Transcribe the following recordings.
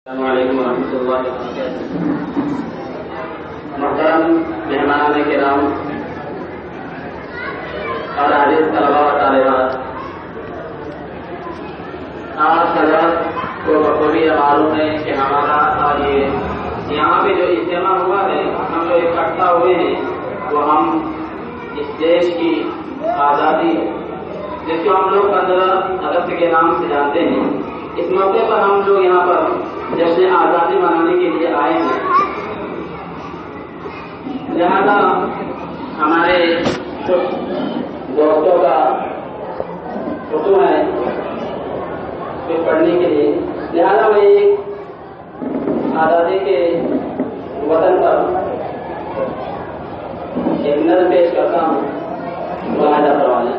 अस्सलामुअलैकुम वरहमतुल्लाहि वबरकातुहू। मुहतरम मेहमान किराम और आजिज़ तलबा व तालिबात, आज हज़रत को बखूबी मालूम है कि हमारा और ये यहाँ पे जो इज्तिमा हुआ है, हम जो इकट्ठा हुए हैं वो हम इस देश की आज़ादी जिसको हम लोग 15 अगस्त के नाम से जानते हैं, इस मौके पर हम लोग यहाँ पर जश्न आज़ादी मनाने के लिए आए हैं। लिहाजा हमारे कुछ दोस्तों का हुक्म है कुछ पढ़ने के लिए, लिहाजा मैं एक आज़ादी के वतन पर एक नज़्म पेश करता हूँ, मुलाहिज़ा फरमा लें।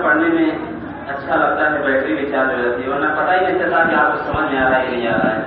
पढ़ने में अच्छा लगता है, बैटरी भी चार्ज हो जाती है, वरना पता ही नहीं चलता कि आपको समझ में आ रहा है कि नहीं आ रहा है।